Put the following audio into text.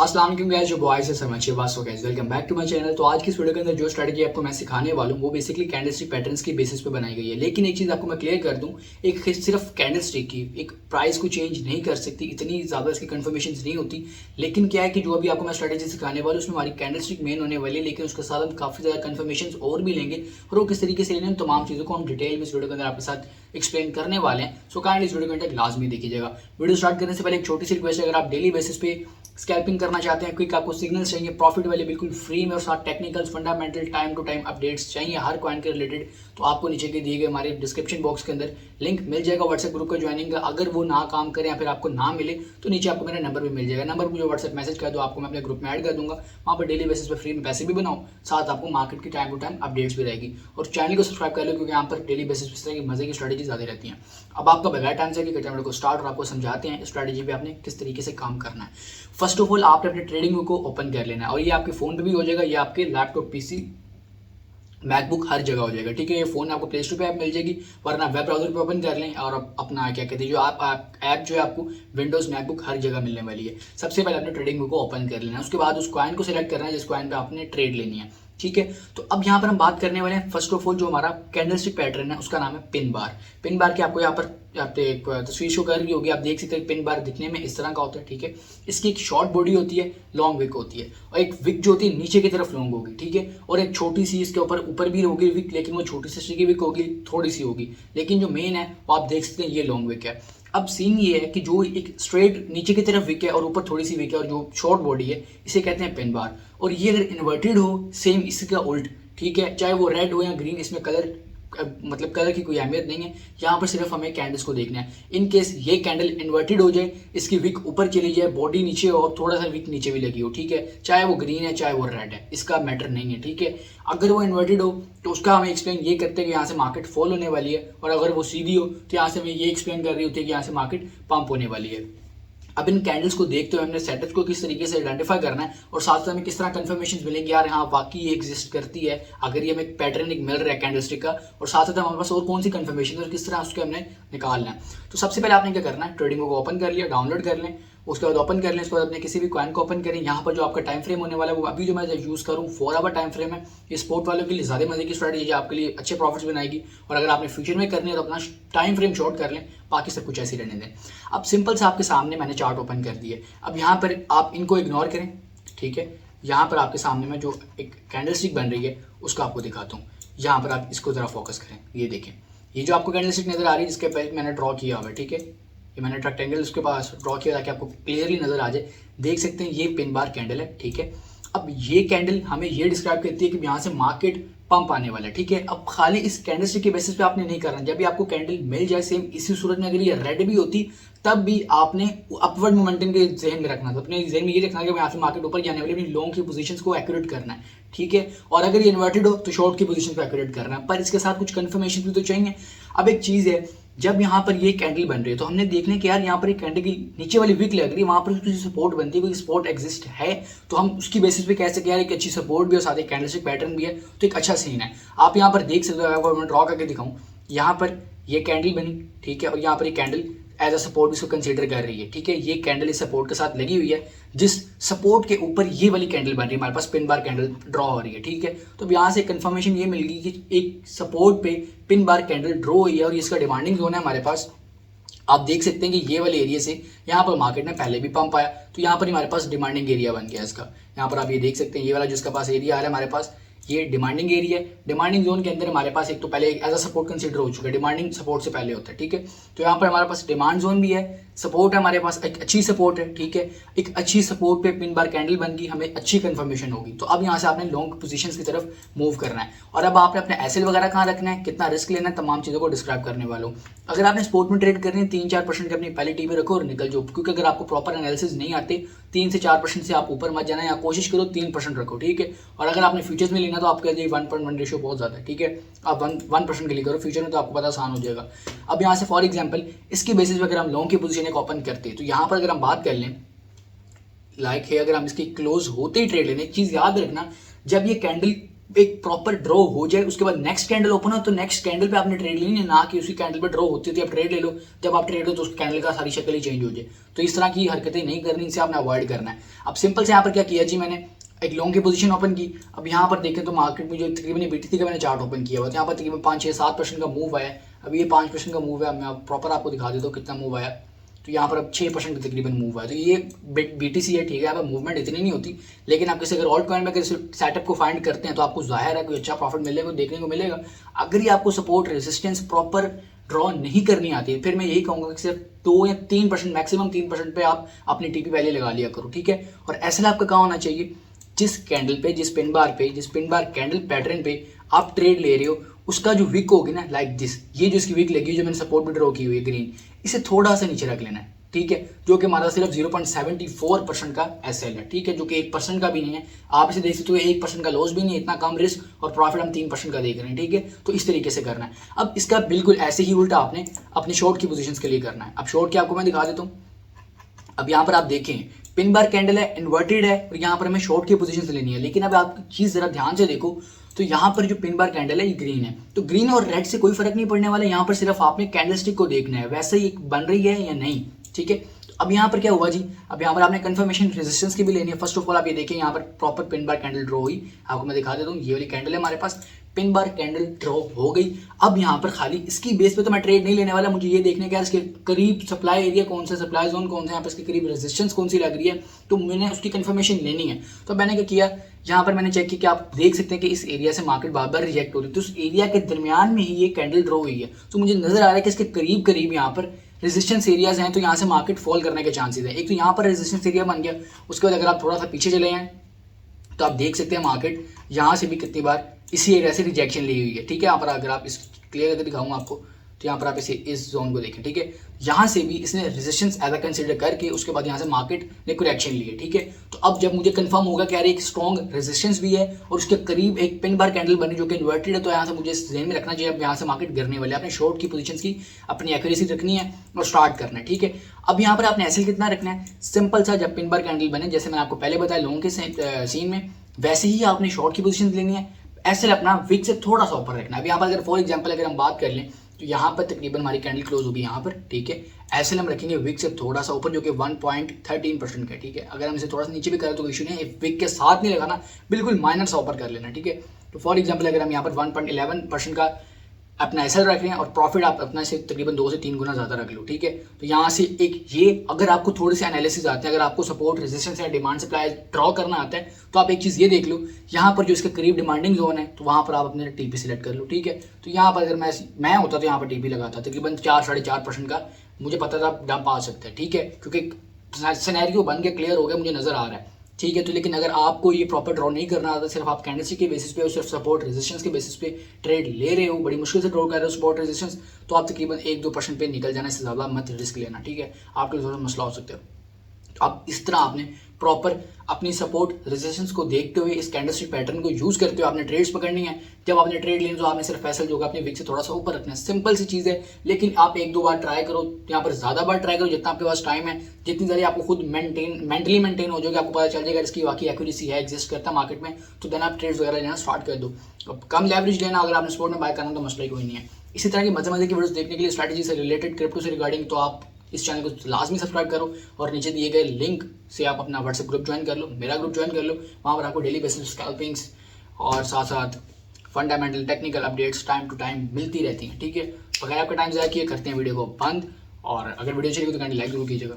अस्सलाम वालेकुम गाइस, जो बॉयज है समझिए बात हो guys, welcome back to my channel. तो आज की इस वीडियो के अंदर जो स्ट्रेटजी आपको मैं सिखाने वाला हूँ वो बेसिकली कैंडलस्टिक पैटर्न्स की बेसिस पे बनाई गई है। लेकिन एक चीज़ आपको मैं क्लियर कर दूं, एक सिर्फ कैंडलस्टिक की एक प्राइस को चेंज नहीं कर सकती, इतनी ज़्यादा इसकी कन्फर्मेशन नहीं होती। लेकिन क्या है कि जो अभी आपको मैं स्ट्रेटजी सिखाने वाला हूँ उसमें हमारी कैंडलस्टिक मेन होने वाली है, लेकिन उसके साथ हम काफ़ी ज़्यादा कन्फर्मेशन और भी लेंगे और वो किस तरीके से लेने, तमाम चीज़ों को हम डिटेल में इस वीडियो के अंदर आपके साथ एक्सप्लेन करने वाले हैं। सो काइंडली इस वीडियो को तक लाजमी देखिएगा। वीडियो स्टार्ट करने से पहले एक छोटी सी रिक्वेस्ट है, अगर आप डेली बेसिस पे स्कैल्पिंग करना चाहते हैं, क्विक आपको सिग्नल्स चाहिए प्रॉफिट वाले बिल्कुल फ्री में और साथ technicals fundamental time to time updates चाहिए हर कॉइन के रिलेटेड, तो आपको नीचे के दिए गए हमारे डिस्क्रिप्शन बॉक्स के अंदर लिंक मिल जाएगा व्हाट्सएप ग्रुप का ज्वाइनिंग का। अगर वो ना काम करे या फिर आपको ना मिले तो नीचे आपको मेरा नंबर भी मिल जाएगा। नंबर मुझे व्हाट्सएप मैसेज कर दो, आपको मैं अपने ग्रुप में ऐड कर दूंगा। वहाँ पर डेली बेसिस पर फ्री में पैसे भी बनाओ, साथ आपको मार्केट की टाइम टू टाइम अपडेट्स भी रहेगी। और चैनल को सब्सक्राइब कर लो क्योंकि यहाँ पर डेली बेसिस पर इस तरह की मजे की स्ट्रेटेजी ज़्यादा रहती हैं। अब आपका बगैर टाइम से वीडियो को स्टार्ट और आपको समझाते हैं स्ट्रेटेजी पे आपने किस तरीके से काम करना है। फर्स्ट ऑफ ऑल आपने अपने ट्रेडिंग व्यू को ओपन कर लेना है और ये आपके फोन पे भी हो जाएगा, ये आपके लैपटॉप पीसी मैकबुक हर जगह हो जाएगा। ठीक है, ये फोन आपको प्ले स्टोर पे ऐप मिल जाएगी, वरना वेब ब्राउजर पे ओपन कर लें और अपना क्या कहते हैं जो ऐप जो है आपको विंडोज मैकबुक हर जगह मिलने वाली है। सबसे पहले अपने ट्रेडिंग व्यू को ओपन कर लेना है, उसके बाद उस कॉइन को सिलेक्ट करना है जिस कॉइन पे आपने ट्रेड लेनी है। ठीक है, तो अब यहाँ पर हम बात करने वाले हैं फर्स्ट ऑफ ऑल जो हमारा कैंडलस्टिक पैटर्न है उसका नाम है पिन बार। पिन बार की आपको यहाँ पर एक तस्वीर शो कर रही होगी, आप देख सकते हैं पिन बार दिखने में इस तरह का होता है। ठीक है, इसकी एक शॉर्ट बॉडी होती है, लॉन्ग विक होती है और एक विक जो होती है नीचे की तरफ लॉन्ग होगी। ठीक है, और एक छोटी सी इसके ऊपर भी होगी विक, लेकिन वो छोटी सी विक होगी, थोड़ी सी होगी, लेकिन जो मेन है वो आप देख सकते हैं ये लॉन्ग विक है। अब सीन ये है कि जो एक स्ट्रेट नीचे की तरफ विक है और ऊपर थोड़ी सी विक है और जो शॉर्ट बॉडी है इसे कहते हैं पिन बार। और ये अगर इन्वर्टेड हो सेम इसका उल्ट, ठीक है, चाहे वो रेड हो या ग्रीन, इसमें कलर मतलब कलर की कोई अहमियत नहीं है। यहाँ पर सिर्फ हमें कैंडल्स को देखना है। इन केस ये कैंडल इन्वर्टेड हो जाए, इसकी विक ऊपर चली जाए, बॉडी नीचे हो और थोड़ा सा विक नीचे भी लगी हो, ठीक है, चाहे वो ग्रीन है चाहे वो रेड है, इसका मैटर नहीं है। ठीक है, अगर वो इन्वर्टेड हो तो उसका हमें एक्सप्लेन ये करते हैं कि यहाँ से मार्केट फॉल होने वाली है, और अगर वो सीधी हो तो यहाँ से हमें ये एक्सप्लेन कर रही होती है कि यहाँ से मार्केट पंप होने वाली है। अब इन कैंडल्स को देखते हुए हमने सेटअप को किस तरीके से आइडेंटिफाई करना है और साथ साथ हमें किस तरह कंफर्मेशन मिलेंगे यार हाँ वाकई ये एग्जिस्ट करती है, अगर ये हमें पैटर्न एक मिल रहा है कैंडलस्टिक का, और साथ साथ हमारे पास और कौन सी कंफर्मेशन है और किस तरह उसके हमने निकालना है। तो सबसे पहले आपने क्या करना है, ट्रेडिंग को ओपन कर लिया, डाउनलोड कर लें, उसके बाद ओपन कर लें, उसके बाद अपने किसी भी कॉइन को ओपन करें। यहाँ पर जो आपका टाइम फ्रेम होने वाला है वो अभी जो मैं यूज़ करूँ 4 आवर टाइम फ्रेम है। ये स्पोर्ट वालों के लिए ज़्यादा मजे की स्ट्रेटजी है, आपके लिए अच्छे प्रॉफिट्स बनाएगी। और अगर आपने फ्यूचर में करनी है तो अपना टाइम फ्रेम शॉर्ट कर लें, बाकी सब कुछ ऐसे ही रहने दें। अब सिंपल से आपके सामने मैंने चार्ट ओपन कर दिए। अब यहाँ पर आप इनको इग्नोर करें। ठीक है, यहाँ पर आपके सामने में जो एक कैंडलस्टिक बन रही है उसको आपको दिखाता हूँ। यहाँ पर आप इसको ज़रा फोकस करें, ये देखें, ये जो आपको कैंडलस्टिक नजर आ रही है जिसके पहले मैंने ड्रॉ किया हुआ है। ठीक है, ये मैंने रेक्टेंगल उसके पास ड्रॉ किया ताकि आपको क्लियरली नजर आ जाए। देख सकते हैं ये पिन बार कैंडल है। ठीक है, अब ये कैंडल हमें ये डिस्क्राइब करती है कि यहाँ से मार्केट पंप आने वाला है। ठीक है, अब खाली इस कैंडलस्टिक के बेसिस पे आपने नहीं करना, जब भी आपको कैंडल मिल जाए सेम इसी सूरत में अगर ये रेड भी होती तब भी आपने अपवर्ड मोमेंटम के जहन में रखना था, अपने जहन में ये रखना कि यहाँ से मार्केट ऊपर जाने वाली, अपनी लॉन्ग की पोजीशंस को एक्यूरेट करना है। ठीक है, और अगर ये इन्वर्टेड हो तो शॉर्ट की पोजीशन को एक्यूरेट करना है, पर इसके साथ कुछ कंफर्मेशन भी तो चाहिए। अब एक चीज़ है, जब यहाँ पर ये कैंडल बन रही है तो हमने देखना है कि यार यहाँ पर एक कैंडल की नीचे वाली विक लग रही है, वहाँ पर कुछ सपोर्ट बनती है, कोई सपोर्ट एग्जिस्ट है तो हम उसकी बेसिस पे कह सकते हैं यार एक अच्छी सपोर्ट भी और साथ ही कैंडलस्टिक पैटर्न भी है, तो एक अच्छा सीन है। आप यहाँ पर देख सकते हो, अगर मैं ड्रॉ करके दिखाऊं, यहाँ पर ये कैंडल बनी, ठीक है, और यहाँ पर एक कैंडल एज अ सपोर्ट इसको कंसीडर कर रही है। ठीक है, ये कैंडल इस सपोर्ट के साथ लगी हुई है, जिस सपोर्ट के ऊपर ये वाली कैंडल बन रही है, हमारे पास पिन बार कैंडल ड्रॉ हो रही है। ठीक है, तो अब यहाँ से कंफर्मेशन ये मिल गई कि एक सपोर्ट पे पिन बार कैंडल ड्रॉ हुई है और इसका डिमांडिंग जोन है हमारे पास। आप देख सकते हैं कि ये वाले एरिया से यहाँ पर मार्केट में पहले भी पंप आया, तो यहाँ पर हमारे पास डिमांडिंग एरिया बन गया इसका। यहाँ पर आप ये देख सकते हैं ये वाला जिसका पास एरिया आ रहा है हमारे पास, ये डिमांडिंग एरिया है। डिमांडिंग जोन के अंदर हमारे पास एक तो पहले एज अ सपोर्ट कंसीडर हो चुका है, डिमांडिंग सपोर्ट से पहले होता है। ठीक है, तो यहाँ पर हमारे पास डिमांड जोन भी है, सपोर्ट है हमारे पास, एक अच्छी सपोर्ट है। ठीक है, एक अच्छी सपोर्ट पे पिन बार कैंडल बन गई, हमें अच्छी कंफर्मेशन होगी, तो अब यहाँ से आपने लॉन्ग पोजीशंस की तरफ मूव करना है। और अब आपने अपने एसएल वगैरह कहाँ रखना है, कितना रिस्क लेना है, तमाम चीज़ों को डिस्क्राइब करने वाला हूँ। अगर आपने स्पोर्ट में ट्रेड करनी है 3-4% की अपनी पहले टीम में रखो और निकल जाओ, क्योंकि अगर आपको प्रॉपर एनालिसिस नहीं आते 3 से 4% से आप ऊपर मत जाना, या कोशिश करो 3% रखो। ठीक है, और अगर आपने फ्यूचर्स में लेना तो आपके लिए 1.1 रेशियो बहुत ज़्यादा है। ठीक है, आप 1% के लिए करो फ्यूचर में, तो आपको पता आसान हो जाएगा। अब यहाँ से फॉर एग्जाम्पल इसकी बेसिस पे अगर हम लॉन्ग की पोजीशन एक ओपन करते हैं तो यहाँ पर अगर हम बात कर लें लाइक है, अगर हम इसकी क्लोज होते ही ट्रेड लेने, एक चीज़ याद रखना, जब ये कैंडल एक प्रॉपर ड्रॉ हो जाए, उसके बाद नेक्स्ट कैंडल ओपन हो तो नेक्स्ट कैंडल पे आपने ट्रेड लेनी है, ना कि उसी कैंडल पे ड्रॉ होती है आप ट्रेड ले लो, जब आप ट्रेड लो तो उस कैंडल का सारी शक्ल ही चेंज हो जाए। तो इस तरह की हरकतें नहीं करनी, इनसे आपने अवॉइड करना है। अब सिंपल से यहाँ पर क्या किया जी, मैंने एक लॉन्ग की पोजीशन ओपन की। अब यहाँ पर देखें तो मार्केट में जो तकरीबन BTC का मैंने चार्ट ओपन किया हुआ, तो यहाँ पर तकरीबन 5-6-7% का मूव आया। अब ये 5% का मूव है, मैं प्रॉपर आपको दिखा देता हूँ कितना मूव आया। तो यहाँ पर अब 6% का तकरीबन मूव है, तो ये BTC है, ठीक है। अब मूवमेंट इतनी नहीं होती, लेकिन आप किसी अगर ऑल्ट कॉइन में किसी सेटअप को फाइंड करते हैं तो आपको जाहिर है कोई अच्छा प्रॉफिट मिलेगा, देखने को मिलेगा। अगर ये आपको सपोर्ट रेजिस्टेंस प्रॉपर ड्रॉ नहीं करनी आती है, फिर मैं यही कहूँगा कि सिर्फ 2 या 3%, मैक्सिमम 3% पे आप अपनी TP वैल्यू लगा लिया करो, ठीक है। और ऐसा आपका कहाँ होना चाहिए, जिस कैंडल पे, जिस पिन बार कैंडल पैटर्न पे आप ट्रेड ले रहे हो, उसका जो विक होगी ना, लाइक दिस, ये जो इसकी विक लगी, जो मैंने सपोर्ट भी ड्रॉ की हुई है ग्रीन, इसे थोड़ा सा नीचे रख लेना है, ठीक है। जो कि हमारा सिर्फ 0.74% का SL है, ठीक है, जो कि 1% का भी नहीं है। आप इसे देख सकते हो, 1% का लॉस भी नहीं है, इतना कम रिस्क, और प्रॉफिट हम 3% का देख रहे हैं, ठीक है। तो इस तरीके से करना है। अब इसका बिल्कुल ऐसे ही उल्टा आपने अपने शॉर्ट की पोजीशंस के लिए करना है। अब शॉर्ट की आपको मैं दिखा देता हूँ। अब यहाँ पर आप देखें, पिन बार कैंडल है, इन्वर्टेड है, और यहाँ पर हमें शॉर्ट की पोजीशन लेनी है। लेकिन अब आप चीज़ जरा ध्यान से देखो, तो यहाँ पर जो पिन बार कैंडल है ये ग्रीन है, तो ग्रीन और रेड से कोई फर्क नहीं पड़ने वाला। यहाँ पर सिर्फ आपने कैंडलस्टिक को देखना है, वैसे ही बन रही है या नहीं, ठीक है। अब यहाँ पर क्या हुआ जी, अब यहाँ पर आपने कंफर्मेशन रेजिस्टेंस की भी लेनी है। फर्स्ट ऑफ ऑल आप ये देखिए, यहाँ पर proper pin bar candle draw हुई, आपको मैं दिखा देता हूँ। ये वाली कैंडल है हमारे पास, पिन बार कैंडल ड्रॉ हो गई। अब यहाँ पर खाली इसकी बेस पे तो मैं ट्रेड नहीं लेने वाला, मुझे ये देखने का इसके करीब सप्लाई एरिया कौन सा, सप्लाई जोन कौन सा, यहाँ पर इसके करीब रेजिस्टेंस कौन सी लग रही है, तो मैंने उसकी कंफर्मेशन लेनी है। तो मैंने क्या किया, यहाँ पर मैंने चेक किया कि आप देख सकते हैं कि इस एरिया से मार्केट बार बार रिजेक्ट हो रही है, तो उस एरिया के दरमियान में ही ये कैंडल ड्रॉ हुई है। तो मुझे नजर आ रहा है कि इसके करीब करीब यहाँ पर रेजिस्टेंस एरियाज हैं, तो यहाँ से मार्केट फॉल करने के चांसेस हैं। एक तो यहाँ पर रेजिस्टेंस एरिया बन गया, उसके बाद अगर आप थोड़ा सा पीछे चले जाएं तो आप देख सकते हैं मार्केट यहाँ से भी कितनी बार इसी एरिया से रिजेक्शन ली हुई है, ठीक है। यहाँ पर अगर आप इस क्लियर करके दिखाऊंगा आपको, तो यहाँ पर आप इस जोन को देखें, ठीक है। यहाँ से भी इसने रेजिस्टेंस एज कंसिडर करके उसके बाद यहाँ से मार्केट ने करेक्शन ली है, ठीक है। तो अब जब मुझे कंफर्म होगा कि यार एक स्ट्रॉन्ग रेजिस्टेंस भी है और उसके करीब एक पिन बार कैंडल बनी जो कि इन्वर्टेड है, तो यहाँ से मुझे ध्यान में रखना चाहिए अब यहाँ से मार्केट गिरने वाले, अपने शॉर्ट की पोजीशन की अपनी एक्यूरेसी रखनी है और स्टार्ट करना है, ठीक है। अब यहाँ पर आपने SL कितना रखना है, सिंपल सा, जब पिन बार कैंडल बने, जैसे मैंने आपको पहले बताया लॉन्ग के सीन में, वैसे ही आपने शॉर्ट की पोजीशन लेनी है। SL अपना विक से थोड़ा सा ऊपर रखना है। अब यहाँ पर अगर फॉर एग्जांपल अगर हम बात कर लें, तो यहाँ पर तकरीबन हमारी कैंडल क्लोज होगी यहाँ पर, ठीक है। SL हम रखेंगे विक से थोड़ा सा ऊपर, जो कि 1.13% का, ठीक है। अगर हम इसे थोड़ा सा नीचे भी करें तो इशू नहीं है, विक के साथ नहीं लगाना, बिल्कुल माइनर सा ऊपर कर लेना, ठीक है। तो फॉर एग्जाम्पल अगर हम यहाँ पर 1.11% का अपना SL रख रहे हैं और प्रॉफिट आप अपना से तकरीबन 2 से 3 गुना ज़्यादा रख लो, ठीक है। तो यहाँ से एक ये, अगर आपको थोड़े से एनालिसिस आते हैं, अगर आपको सपोर्ट रेजिस्टेंस या डिमांड सप्लाई ड्रॉ करना आता है, तो आप एक चीज़ ये देख लो, यहाँ पर जो इसके करीब डिमांडिंग जोन है, तो वहाँ पर आप अपने TP सिलेक्ट कर लो, ठीक है। तो यहाँ पर अगर मैं होता तो यहाँ पर TP लगाता, तकरीबन 4-4.5% का मुझे पता था डंप आ सकता है, ठीक है, क्योंकि सिनेरियो बन के क्लियर हो गया, मुझे नज़र आ रहा है, ठीक है। तो लेकिन अगर आपको ये प्रॉपर ड्रॉ नहीं करना आता, सिर्फ आप कैंडलस्टिक के बेसिस पे और सिर्फ सपोर्ट रेजिस्टेंस के बेसिस पे ट्रेड ले रहे हो, बड़ी मुश्किल से ड्रॉ कर रहे हो सपोर्ट रेजिस्टेंस, तो आप तकरीबन 1-2% पे निकल जाना, इससे ज़्यादा मत रिस्क लेना, ठीक है। आपके लिए थोड़ा मसला हो सकता है। तो आप इस तरह आपने प्रॉपर अपनी सपोर्ट रेजिस्टेंस को देखते हुए इस कैंडलस्टिक पैटर्न को यूज करते हुए आपने ट्रेड्स पकड़नी है। जब आपने ट्रेड लेनी तो आपने सिर्फ पैसा जो अपने विक से थोड़ा सा ऊपर रखना है, सिंपल सी चीज़ है। लेकिन आप 1-2 बार ट्राई करो, यहाँ पर ज़्यादा बार ट्राई करो, जितना आपके पास टाइम है, जितनी सारी आपको खुद मेंटली मेंटेन हो जाएगी, आपको पता चल जाएगा इसकी वाकई एक्यूरेसी है, एग्जिस्ट करता है मार्केट में, तो देन आप ट्रेड्स वगैरह लेना स्टार्ट कर दो। कम लेवरेज लेना, अगर आपने स्पोर्ट में बाय करना तो मसला ही कोई नहीं है। इसी तरह की मजे की वीडियोस देखने के लिए, स्ट्रैटेजी से रिलेटेड, क्रिप्टो से रिगार्डिंग, तो आप इस चैनल को लाजमी सब्सक्राइब करो और नीचे दिए गए लिंक से आप अपना व्हाट्सएप ग्रुप ज्वाइन कर लो, मेरा ग्रुप ज्वाइन कर लो। वहाँ पर आपको डेली बेसिस स्कैल्पिंग्स और साथ साथ fundamental technical updates time to time मिलती रहती हैं, ठीक है। बगैर आपका टाइम ज़ाया किए करते हैं वीडियो को बंद, और अगर वीडियो चाहिए तो लाइक जरूर कीजिएगा।